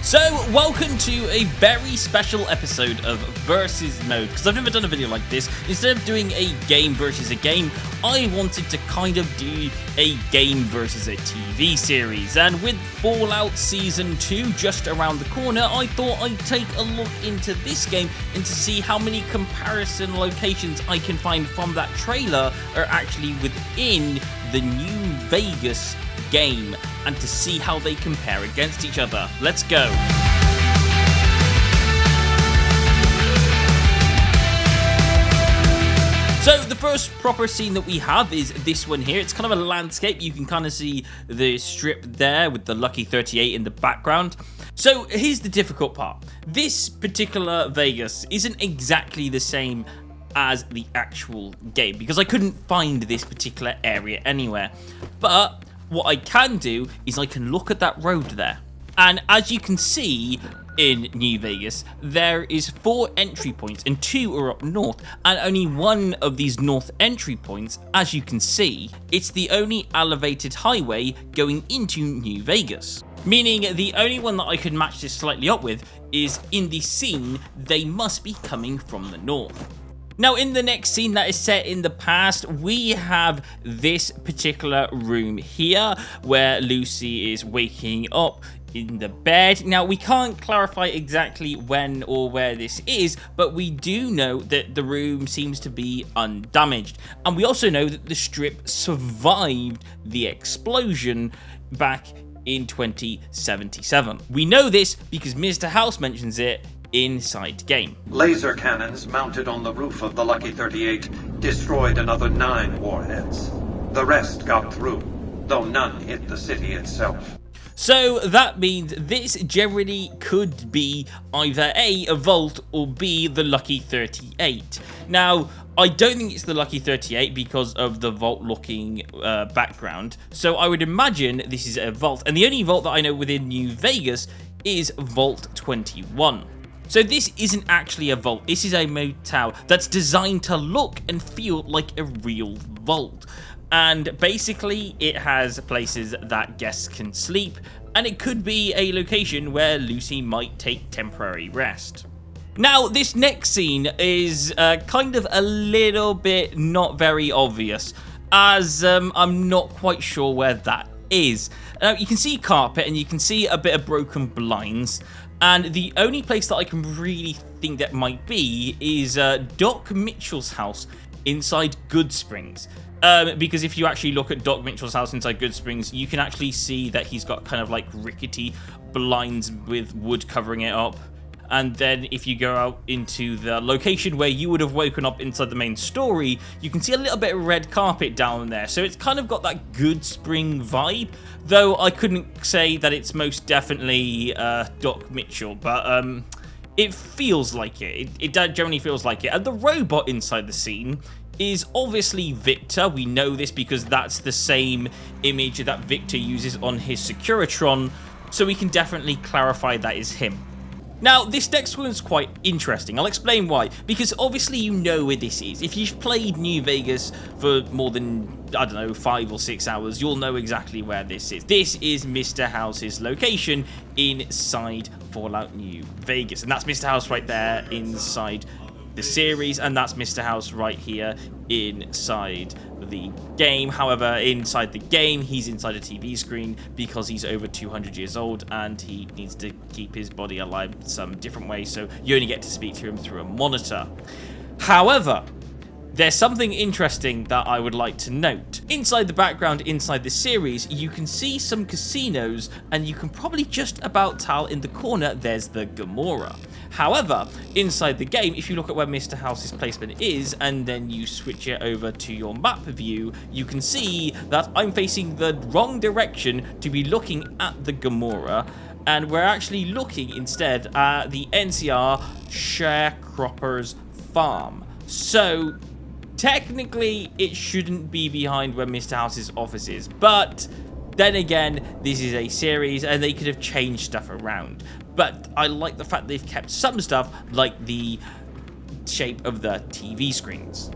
So, welcome to a very special episode of Versus Mode, because I've never done a video like this. Instead of doing a game versus a game, I wanted to kind of do a game versus a TV series, and with Fallout Season 2 just around the corner, I thought I'd take a look into this game and to see how many comparison locations I can find from that trailer are actually within the New Vegas game, and to see how they compare against each other. Let's go. So the first proper scene that we have is this one here. It's kind of a landscape. You can kind of see the strip there with the Lucky 38 in the background. So here's the difficult part. This particular Vegas isn't exactly the same as the actual game, because I couldn't find this particular area anywhere. But what I can do is I can look at that road there. And as you can see in New Vegas, there is 4 entry points and 2 are up north, and only one of these north entry points, as you can see, it's the only elevated highway going into New Vegas. Meaning the only one that I could match this slightly up with is in the scene, they must be coming from the north. Now, in the next scene that is set in the past, we have this particular room here where Lucy is waking up in the bed. Now, we can't clarify exactly when or where this is, but we do know that the room seems to be undamaged. And we also know that the strip survived the explosion back in 2077. We know this because Mr. House mentions it inside game. Laser cannons mounted on the roof of the Lucky 38 destroyed another 9 warheads. The rest got through, though none hit the city itself. So that means this generally could be either A, a vault, or B, the Lucky 38. Now, I don't think it's the Lucky 38 because of the vault looking background, so I would imagine this is a vault, and the only vault that I know within New Vegas is Vault 21. So this isn't actually a vault, this is a motel that's designed to look and feel like a real vault. And basically it has places that guests can sleep, and it could be a location where Lucy might take temporary rest. Now, this next scene is kind of a little bit not very obvious, as I'm not quite sure where that is. You can see carpet and you can see a bit of broken blinds. And the only place that I can really think that might be is Doc Mitchell's house inside Goodsprings. Because if you actually look at Doc Mitchell's house inside Goodsprings, you can actually see that he's got kind of like rickety blinds with wood covering it up. And then if you go out into the location where you would have woken up inside the main story, you can see a little bit of red carpet down there. So it's kind of got that Goodspring vibe, though I couldn't say that it's most definitely Doc Mitchell, but it feels like it. It generally feels like it. And the robot inside the scene is obviously Victor. We know this because that's the same image that Victor uses on his Securitron, so we can definitely clarify that is him. Now, this next one's quite interesting. I'll explain why. Because obviously you know where this is. If you've played New Vegas for more than, I don't know, 5 or 6 hours, you'll know exactly where this is. This is Mr. House's location inside Fallout New Vegas. And that's Mr. House right there inside the series, and that's Mr. House right here inside the game. However, inside the game, he's inside a TV screen because he's over 200 years old and he needs to keep his body alive some different way, so you only get to speak to him through a monitor. However, there's something interesting that I would like to note. Inside the background, inside the series, you can see some casinos, and you can probably just about tell in the corner there's the Gomorrah. However, inside the game, if you look at where Mr. House's placement is, and then you switch it over to your map view, you can see that I'm facing the wrong direction to be looking at the Gomorrah, and we're actually looking instead at the NCR Sharecropper's farm. So technically, it shouldn't be behind where Mr. House's office is, but then again, this is a series and they could have changed stuff around. But I like the fact they've kept some stuff, like the shape of the TV screens.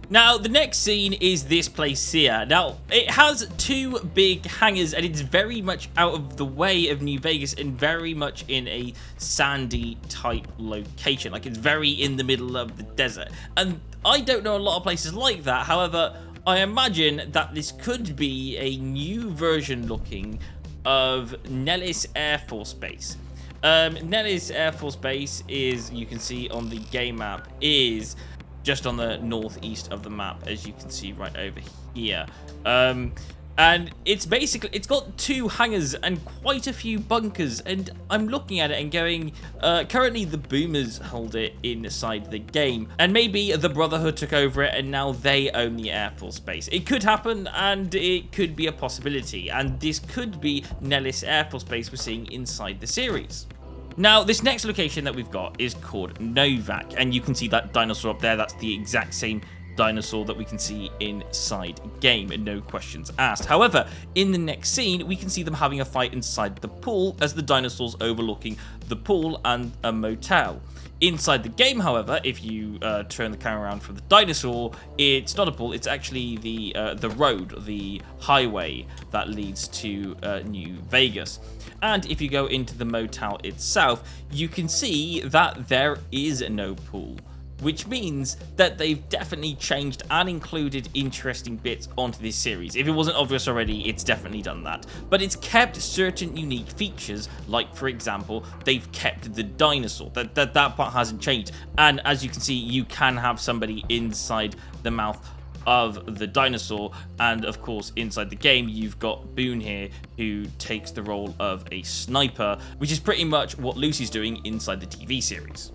Now, the next scene is this place here. Now, it has two big hangars, and it's very much out of the way of New Vegas and very much in a sandy type location. Like, it's very in the middle of the desert. And I don't know a lot of places like that. However, I imagine that this could be a new version looking of Nellis Air Force Base. Nellis Air Force Base is, you can see on the game map, is just on the northeast of the map, as you can see right over here. And it's basically, it's got two hangars and quite a few bunkers, and I'm looking at it and going, currently the boomers hold it inside the game, and maybe the Brotherhood took over it and now they own the Air Force Base. It could happen, and it could be a possibility, and this could be Nellis Air Force Base we're seeing inside the series. Now, this next location that we've got is called Novac, and you can see that dinosaur up there. That's the exact same dinosaur that we can see inside game, and no questions asked. However, in the next scene, we can see them having a fight inside the pool as the dinosaur's overlooking the pool and a motel. Inside the game, however, if you turn the camera around for the dinosaur, it's not a pool, it's actually the road, the highway that leads to New Vegas. And if you go into the motel itself, you can see that there is no pool, which means that they've definitely changed and included interesting bits onto this series. If it wasn't obvious already, it's definitely done that. But it's kept certain unique features, like, for example, they've kept the dinosaur. That part hasn't changed. And as you can see, you can have somebody inside the mouth of the dinosaur, and of course inside the game you've got Boone here, who takes the role of a sniper, which is pretty much what Lucy's doing inside the TV series.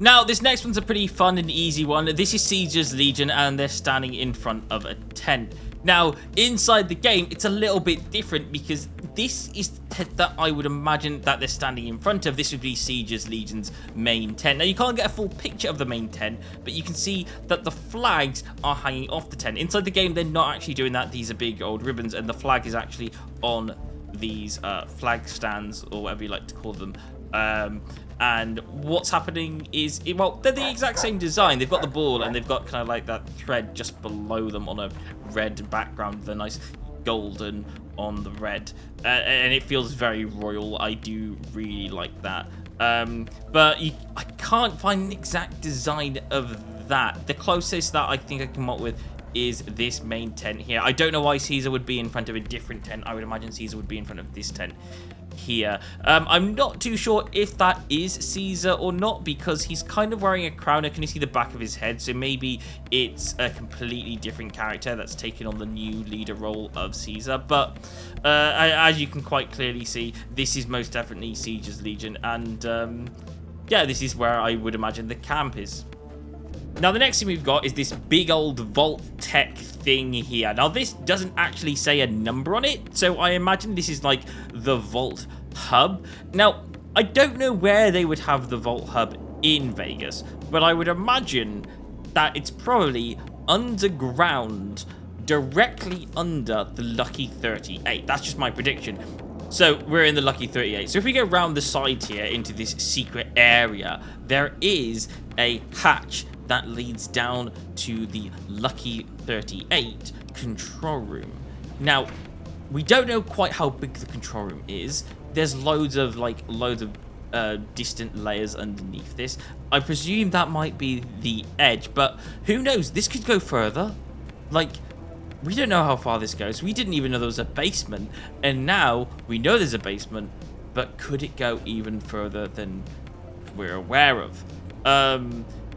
Now, this next one's a pretty fun and easy one. This is Caesar's Legion, and they're standing in front of a tent. Now, inside the game, it's a little bit different because this is the tent that I would imagine that they're standing in front of. This would be Caesar's Legion's main tent. Now, you can't get a full picture of the main tent, but you can see that the flags are hanging off the tent. Inside the game, they're not actually doing that. These are big old ribbons, and the flag is actually on these flag stands, or whatever you like to call them. And what's happening is, well, they're the exact same design. They've got the ball, and they've got kind of like that thread just below them on a red background with a nice golden on the red. And it feels very royal. I do really like that. But I can't find an exact design of that. The closest that I think I can come up with is this main tent here. I don't know why Caesar would be in front of a different tent. I would imagine Caesar would be in front of this tent here. I'm not too sure if that is Caesar or not, because he's kind of wearing a crown. Can you see the back of his head? So maybe it's a completely different character that's taken on the new leader role of Caesar. But as you can quite clearly see, this is most definitely Caesar's Legion, and yeah, this is where I would imagine the camp is. Now, the next thing we've got is this big old Vault-Tec thing here. Now, this doesn't actually say a number on it, so I imagine this is like the Vault Hub. Now, I don't know where they would have the Vault Hub in Vegas, but I would imagine that it's probably underground, directly under the Lucky 38. That's just my prediction. So we're in the Lucky 38. So if we go around the side here into this secret area, there is a hatch that leads down to the Lucky 38 control room. Now, we don't know quite how big the control room is. There's loads of distant layers underneath this. I presume that might be the edge, but who knows? This could go further. Like, we don't know how far this goes. We didn't even know there was a basement, and now we know there's a basement, but could it go even further than we're aware of?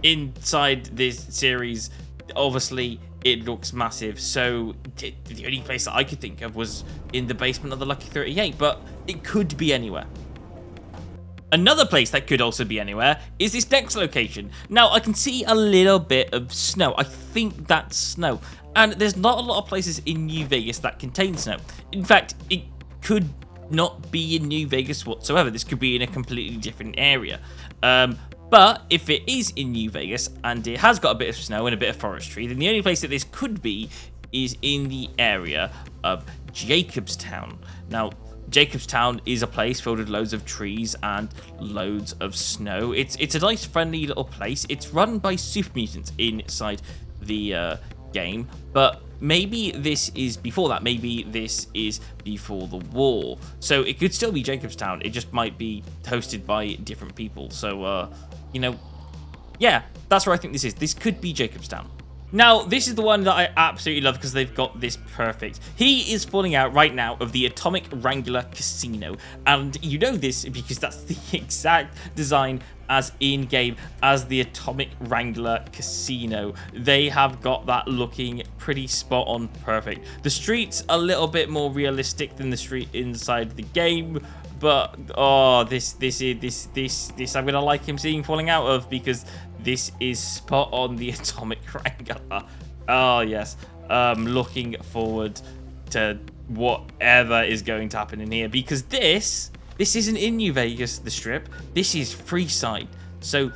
Inside this series, obviously, it looks massive, so the only place that I could think of was in the basement of the Lucky 38, but it could be anywhere. Another place that could also be anywhere is this next location. Now, I can see a little bit of snow. I think that's snow. And there's not a lot of places in New Vegas that contain snow. In fact, it could not be in New Vegas whatsoever. This could be in a completely different area. But if it is in New Vegas and it has got a bit of snow and a bit of forestry, then the only place that this could be is in the area of Jacobstown. Now, Jacobstown is a place filled with loads of trees and loads of snow. It's a nice, friendly little place. It's run by super mutants inside the game, but maybe this is before that. Maybe this is before the war. So it could still be Jacobstown. It just might be hosted by different people. So, you know, yeah, that's where I think this is. This could be Jacobstown. Now, this is the one that I absolutely love because they've got this perfect. He is falling out right now of the Atomic Wrangler Casino. And you know this because that's the exact design as in-game as the Atomic Wrangler Casino. They have got that looking pretty spot on perfect. The street's a little bit more realistic than the street inside the game. But, oh, this I'm going to like him seeing falling out of because this is spot on the Atomic Wrangler. Oh, yes. Looking forward to whatever is going to happen in here because this isn't in New Vegas, the strip. This is Freeside. So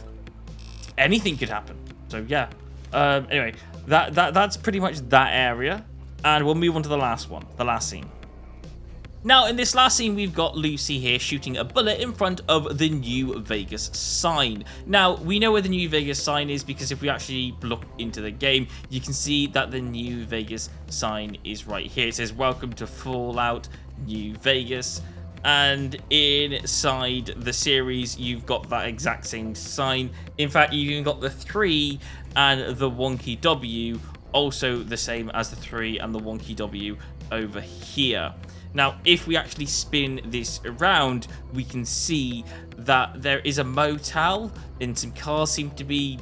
anything could happen. So, yeah. Anyway, that's pretty much that area. And we'll move on to the last one, the last scene. Now, in this last scene, we've got Lucy here shooting a bullet in front of the New Vegas sign. Now, we know where the New Vegas sign is because if we actually look into the game, you can see that the New Vegas sign is right here. It says, "Welcome to Fallout New Vegas." And inside the series, you've got that exact same sign. In fact, you even got the 3 and the wonky W, also the same as the 3 and the wonky W over here. Now, if we actually spin this around, we can see that there is a motel and some cars seem to be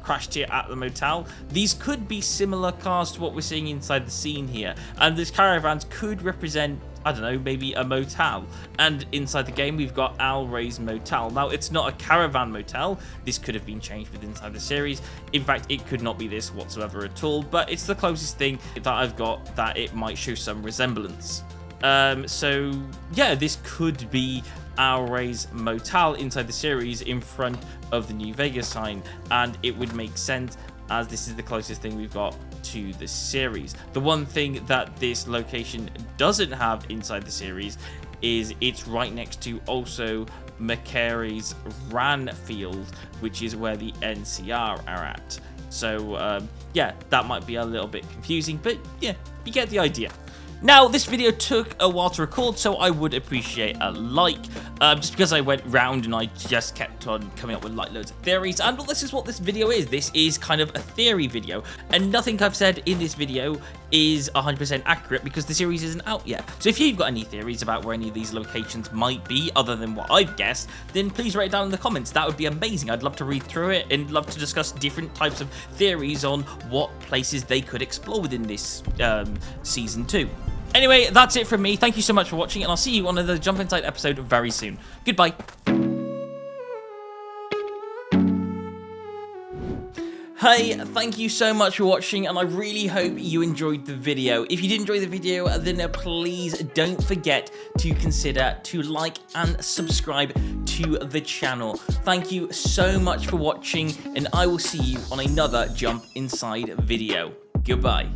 crashed here at the motel. These could be similar cars to what we're seeing inside the scene here. And these caravans could represent, I don't know, maybe a motel. And inside the game, we've got Al Ray's Motel. Now, it's not a caravan motel. This could have been changed with inside the series. In fact, it could not be this whatsoever at all. But it's the closest thing that I've got that it might show some resemblance. So, yeah, this could be Al Ray's Motel inside the series in front of the New Vegas sign. And it would make sense as this is the closest thing we've got to the series. The one thing that this location doesn't have inside the series is it's right next to also McCary's Ran Field, which is where the NCR are at. So yeah, that might be a little bit confusing, but yeah, you get the idea. Now, this video took a while to record, so I would appreciate a like, just because I went round and I just kept on coming up with like loads of theories, and well, this is what this video is. This is kind of a theory video, and nothing I've said in this video is 100% accurate because the series isn't out yet. So if you've got any theories about where any of these locations might be, other than what I've guessed, then please write it down in the comments. That would be amazing. I'd love to read through it and love to discuss different types of theories on what places they could explore within this season 2. Anyway, that's it from me. Thank you so much for watching, and I'll see you on another Jump Inside episode very soon. Goodbye. Hey, thank you so much for watching, and I really hope you enjoyed the video. If you did enjoy the video, then please don't forget to consider to like and subscribe to the channel. Thank you so much for watching, and I will see you on another Jump Inside video. Goodbye.